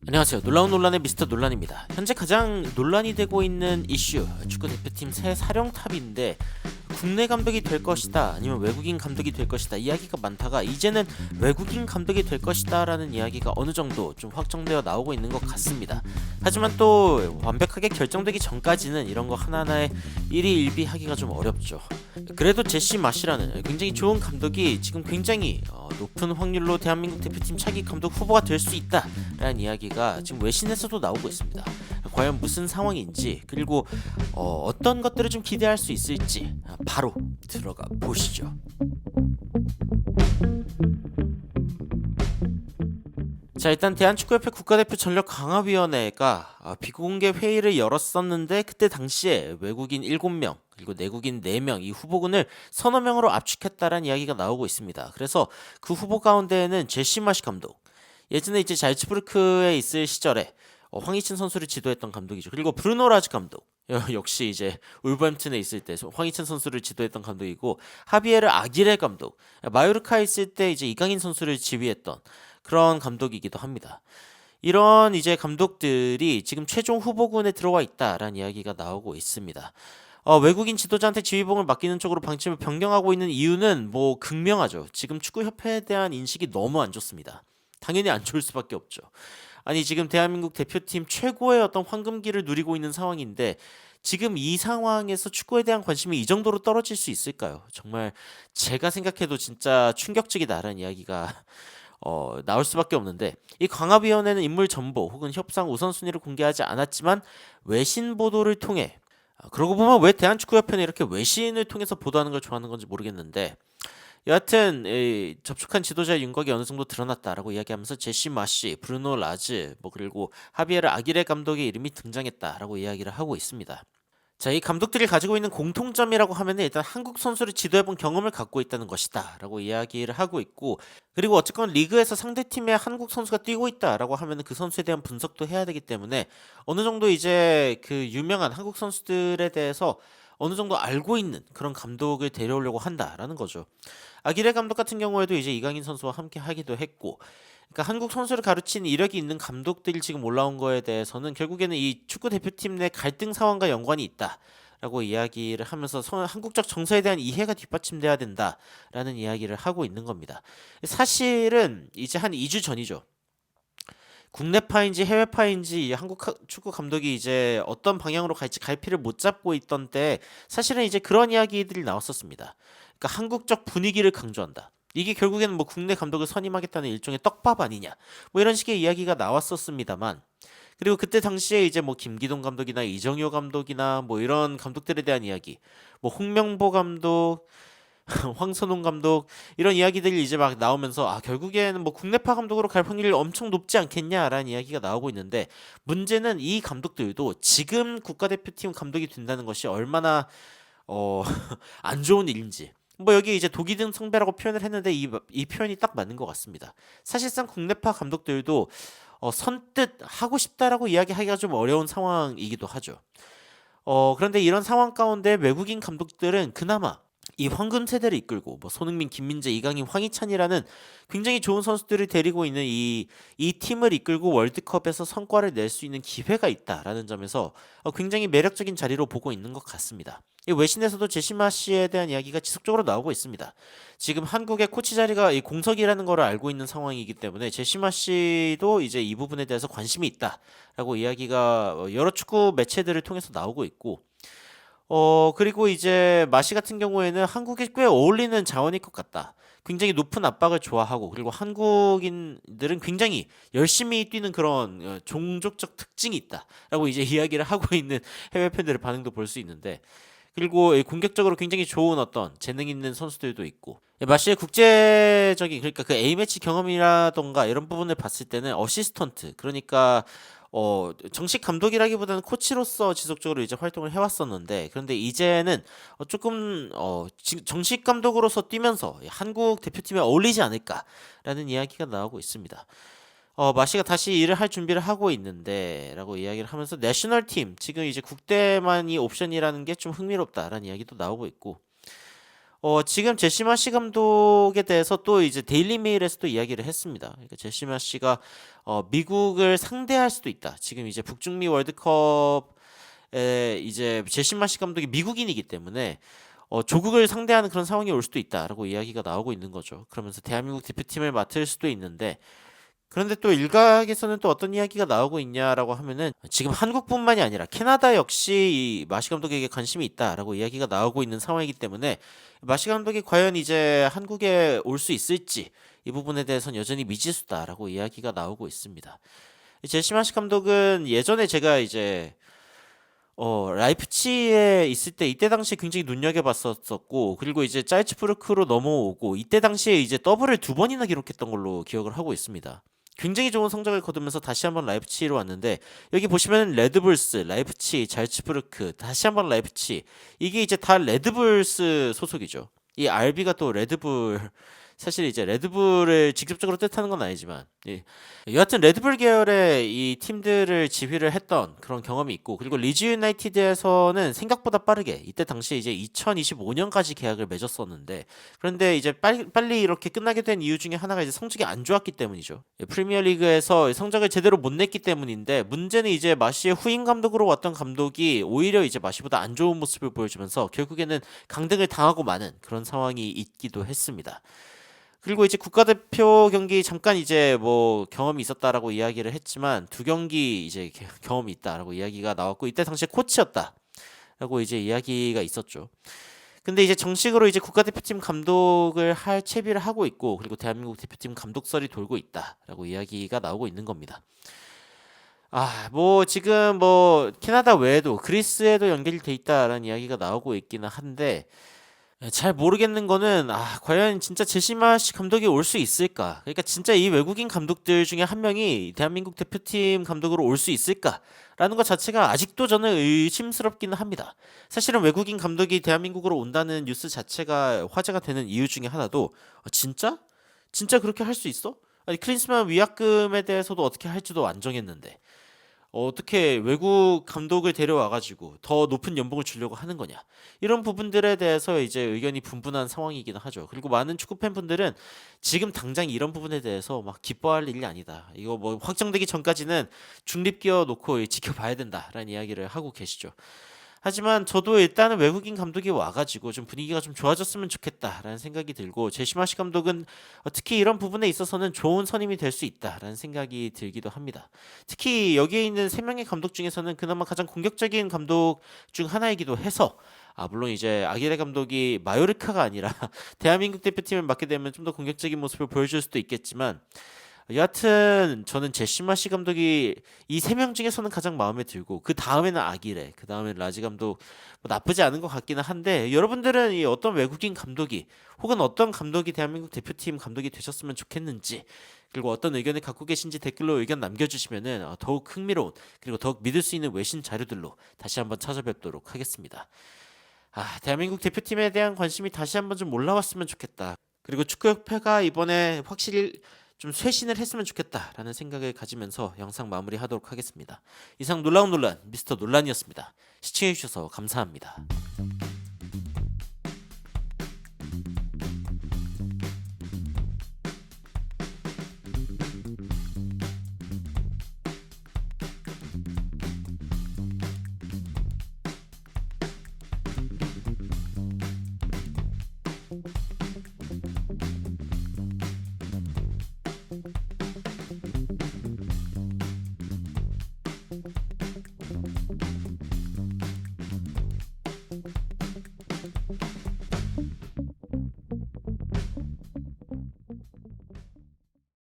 안녕하세요. 놀라운 논란의 미스터 논란입니다. 현재 가장 논란이 되고 있는 이슈, 축구 대표팀 새 사령탑인데 국내 감독이 될 것이다 아니면 외국인 감독이 될 것이다 이야기가 많다가 이제는 외국인 감독이 될 것이다 라는 이야기가 어느 정도 좀 확정되어 나오고 있는 것 같습니다. 하지만 또 완벽하게 결정되기 전까지는 이런 거 하나하나에 일희일비하기가 좀 어렵죠. 그래도 제시 마시라는 굉장히 좋은 감독이 지금 굉장히 높은 확률로 대한민국 대표팀 차기 감독 후보가 될 수 있다 라는 이야기가 지금 외신에서도 나오고 있습니다. 과연 무슨 상황인지, 그리고 어떤 것들을 좀 기대할 수 있을지 바로 들어가 보시죠. 자, 일단 대한축구협회 국가대표 전력강화위원회가 비공개 회의를 열었었는데 그때 당시에 외국인 7명 그리고 내국인 4명 이 후보군을 서너 명으로 압축했다라는 이야기가 나오고 있습니다. 그래서 그 후보 가운데에는 제시 마시 감독, 예전에 이제 잘츠부르크에 있을 시절에 황희찬 선수를 지도했던 감독이죠. 그리고 브루노 라즈 감독, 역시 이제 울버햄튼에 있을 때 황희찬 선수를 지도했던 감독이고, 하비에르 아기레 감독, 마요르카에 있을 때 이제 이강인 선수를 지휘했던 그런 감독이기도 합니다. 이런 이제 감독들이 지금 최종 후보군에 들어와 있다라는 이야기가 나오고 있습니다. 외국인 지도자한테 지휘봉을 맡기는 쪽으로 방침을 변경하고 있는 이유는 뭐 극명하죠. 지금 축구협회에 대한 인식이 너무 안 좋습니다. 당연히 안 좋을 수밖에 없죠. 아니, 지금 대한민국 대표팀 최고의 어떤 황금기를 누리고 있는 상황인데 지금 이 상황에서 축구에 대한 관심이 이 정도로 떨어질 수 있을까요? 정말 제가 생각해도 진짜 충격적이다라는 이야기가 나올 수밖에 없는데, 이 강압위원회는 인물 전보 혹은 협상 우선순위를 공개하지 않았지만 외신 보도를 통해, 그러고 보면 왜 대한축구협회는 이렇게 외신을 통해서 보도하는 걸 좋아하는 건지 모르겠는데, 여하튼 접촉한 지도자의 윤곽이 어느 정도 드러났다라고 이야기하면서 제시 마시, 브루노 라즈, 뭐 그리고 하비에르 아기레 감독의 이름이 등장했다라고 이야기를 하고 있습니다. 자, 이 감독들이 가지고 있는 공통점이라고 하면 일단 한국 선수를 지도해본 경험을 갖고 있다는 것이다 라고 이야기를 하고 있고, 그리고 어쨌건 리그에서 상대팀에 한국 선수가 뛰고 있다 라고 하면 그 선수에 대한 분석도 해야 되기 때문에 어느 정도 이제 그 유명한 한국 선수들에 대해서 어느 정도 알고 있는 그런 감독을 데려오려고 한다라는 거죠. 아기레 감독 같은 경우에도 이제 이강인 선수와 함께 하기도 했고, 그러니까 한국 선수를 가르친 이력이 있는 감독들이 지금 올라온 거에 대해서는 결국에는 이 축구 대표팀 내 갈등 상황과 연관이 있다라고 이야기를 하면서 한국적 정서에 대한 이해가 뒷받침돼야 된다라는 이야기를 하고 있는 겁니다. 사실은 이제 한 2주 전이죠. 국내파인지 해외파인지 한국 축구 감독이 이제 어떤 방향으로 갈지 갈피를 못 잡고 있던 때 사실은 이제 그런 이야기들이 나왔었습니다. 그러니까 한국적 분위기를 강조한다. 이게 결국에는 뭐 국내 감독을 선임하겠다는 일종의 떡밥 아니냐, 뭐 이런 식의 이야기가 나왔었습니다만, 그리고 그때 당시에 이제 뭐 김기동 감독이나 이정효 감독이나 뭐 이런 감독들에 대한 이야기, 뭐 홍명보 감독, 황선홍 감독, 이런 이야기들이 이제 막 나오면서 결국에는 뭐 국내파 감독으로 갈 확률이 엄청 높지 않겠냐라는 이야기가 나오고 있는데, 문제는 이 감독들도 지금 국가대표팀 감독이 된다는 것이 얼마나 어, 안 좋은 일인지, 뭐 여기 이제 독이 든 성배라고 표현을 했는데 이 표현이 딱 맞는 것 같습니다. 사실상 국내파 감독들도 선뜻 하고 싶다라고 이야기하기가 좀 어려운 상황이기도 하죠. 그런데 이런 상황 가운데 외국인 감독들은 그나마 이 황금 세대를 이끌고 뭐 손흥민, 김민재, 이강인, 황희찬이라는 굉장히 좋은 선수들을 데리고 있는 이 팀을 이끌고 월드컵에서 성과를 낼 수 있는 기회가 있다라는 점에서 굉장히 매력적인 자리로 보고 있는 것 같습니다. 이 외신에서도 제시마 씨에 대한 이야기가 지속적으로 나오고 있습니다. 지금 한국의 코치 자리가 이 공석이라는 걸 알고 있는 상황이기 때문에 제시마 씨도 이제 이 부분에 대해서 관심이 있다라고 이야기가 여러 축구 매체들을 통해서 나오고 있고, 그리고 이제 마시 같은 경우에는 한국에 꽤 어울리는 자원일 것 같다. 굉장히 높은 압박을 좋아하고, 그리고 한국인들은 굉장히 열심히 뛰는 그런 종족적 특징이 있다라고 이제 이야기를 하고 있는 해외 팬들의 반응도 볼 수 있는데, 그리고 공격적으로 굉장히 좋은 어떤 재능 있는 선수들도 있고, 마시의 국제적인, 그러니까 그 A매치 경험이라던가 이런 부분을 봤을 때는 어시스턴트, 그러니까 정식 감독이라기보다는 코치로서 지속적으로 이제 활동을 해왔었는데, 그런데 이제는 조금 정식 감독으로서 뛰면서 한국 대표팀에 어울리지 않을까라는 이야기가 나오고 있습니다. 마시가 다시 일을 할 준비를 하고 있는데라고 이야기를 하면서 내셔널 팀, 지금 이제 국대만이 옵션이라는 게 좀 흥미롭다라는 이야기도 나오고 있고, 지금 제시 마시 감독에 대해서 또 이제 데일리 메일에서 또 이야기를 했습니다. 그러니까 제시 마시가 미국을 상대할 수도 있다. 지금 이제 북중미 월드컵에 이제 제시 마시 감독이 미국인이기 때문에 조국을 상대하는 그런 상황이 올 수도 있다라고 이야기가 나오고 있는 거죠. 그러면서 대한민국 대표팀을 맡을 수도 있는데, 그런데 또 일각에서는 또 어떤 이야기가 나오고 있냐라고 하면은 지금 한국뿐만이 아니라 캐나다 역시 이 마시 감독에게 관심이 있다라고 이야기가 나오고 있는 상황이기 때문에 마시 감독이 과연 이제 한국에 올 수 있을지 이 부분에 대해서는 여전히 미지수다라고 이야기가 나오고 있습니다. 제시 마시 감독은 예전에 제가 이제 라이프치히에 있을 때 이때 당시에 굉장히 눈여겨봤었고, 그리고 이제 짤츠부르크로 넘어오고 이때 당시에 이제 더블을 두 번이나 기록했던 걸로 기억을 하고 있습니다. 굉장히 좋은 성적을 거두면서 다시 한번 라이프치히로 왔는데, 여기 보시면 레드불스, 라이프치히, 잘츠부르크, 다시 한번 라이프치히, 이게 이제 다 레드불스 소속이죠. 이 RB가 또 레드불, 사실 이제 레드불을 직접적으로 뜻하는 건 아니지만, 예. 여하튼 레드불 계열의 이 팀들을 지휘를 했던 그런 경험이 있고, 그리고 리즈 유나이티드에서는 생각보다 빠르게 이때 당시에 이제 2025년까지 계약을 맺었었는데, 그런데 이제 빨리 이렇게 끝나게 된 이유 중에 하나가 이제 성적이 안 좋았기 때문이죠. 프리미어리그에서 성적을 제대로 못 냈기 때문인데, 문제는 이제 마시의 후임 감독으로 왔던 감독이 오히려 이제 마시보다 안 좋은 모습을 보여주면서 결국에는 강등을 당하고 마는 그런 상황이 있기도 했습니다. 그리고 이제 국가대표 경기 잠깐 이제 뭐 경험이 있었다라고 이야기를 했지만, 두 경기 이제 경험이 있다라고 이야기가 나왔고, 이때 당시에 코치였다라고 이제 이야기가 있었죠. 근데 이제 정식으로 이제 국가대표팀 감독을 할 채비를 하고 있고, 그리고 대한민국 대표팀 감독설이 돌고 있다라고 이야기가 나오고 있는 겁니다. 뭐 지금 뭐 캐나다 외에도 그리스에도 연결이 돼 있다라는 이야기가 나오고 있기는 한데, 잘 모르겠는 거는 과연 진짜 제시마시 감독이 올 수 있을까? 그러니까 진짜 이 외국인 감독들 중에 한 명이 대한민국 대표팀 감독으로 올 수 있을까라는 것 자체가 아직도 저는 의심스럽기는 합니다. 사실은 외국인 감독이 대한민국으로 온다는 뉴스 자체가 화제가 되는 이유 중에 하나도, 진짜? 진짜 그렇게 할 수 있어? 아니, 클린스만 위약금에 대해서도 어떻게 할지도 안 정했는데 어떻게 외국 감독을 데려와가지고 더 높은 연봉을 주려고 하는 거냐, 이런 부분들에 대해서 이제 의견이 분분한 상황이긴 하죠. 그리고 많은 축구 팬분들은 지금 당장 이런 부분에 대해서 막 기뻐할 일이 아니다, 이거 뭐 확정되기 전까지는 중립 끼워 놓고 지켜봐야 된다라는 이야기를 하고 계시죠. 하지만 저도 일단은 외국인 감독이 와가지고 좀 분위기가 좀 좋아졌으면 좋겠다라는 생각이 들고, 제시마시 감독은 특히 이런 부분에 있어서는 좋은 선임이 될 수 있다라는 생각이 들기도 합니다. 특히 여기에 있는 세 명의 감독 중에서는 그나마 가장 공격적인 감독 중 하나이기도 해서, 물론 이제 아기레 감독이 마요르카가 아니라 대한민국 대표팀을 맡게 되면 좀 더 공격적인 모습을 보여줄 수도 있겠지만, 여하튼 저는 제시마시 감독이 이 세 명 중에서는 가장 마음에 들고, 그 다음에는 아기레, 그 다음에 라지 감독, 뭐 나쁘지 않은 것 같기는 한데, 여러분들은 이 어떤 외국인 감독이 혹은 어떤 감독이 대한민국 대표팀 감독이 되셨으면 좋겠는지, 그리고 어떤 의견을 갖고 계신지 댓글로 의견 남겨주시면은 더욱 흥미로운, 그리고 더욱 믿을 수 있는 외신 자료들로 다시 한번 찾아뵙도록 하겠습니다. 대한민국 대표팀에 대한 관심이 다시 한번 좀 올라왔으면 좋겠다. 그리고 축구협회가 이번에 확실히 좀 쇄신을 했으면 좋겠다라는 생각을 가지면서 영상 마무리하도록 하겠습니다. 이상 놀라운 논란 미스터 논란이었습니다. 시청해주셔서 감사합니다.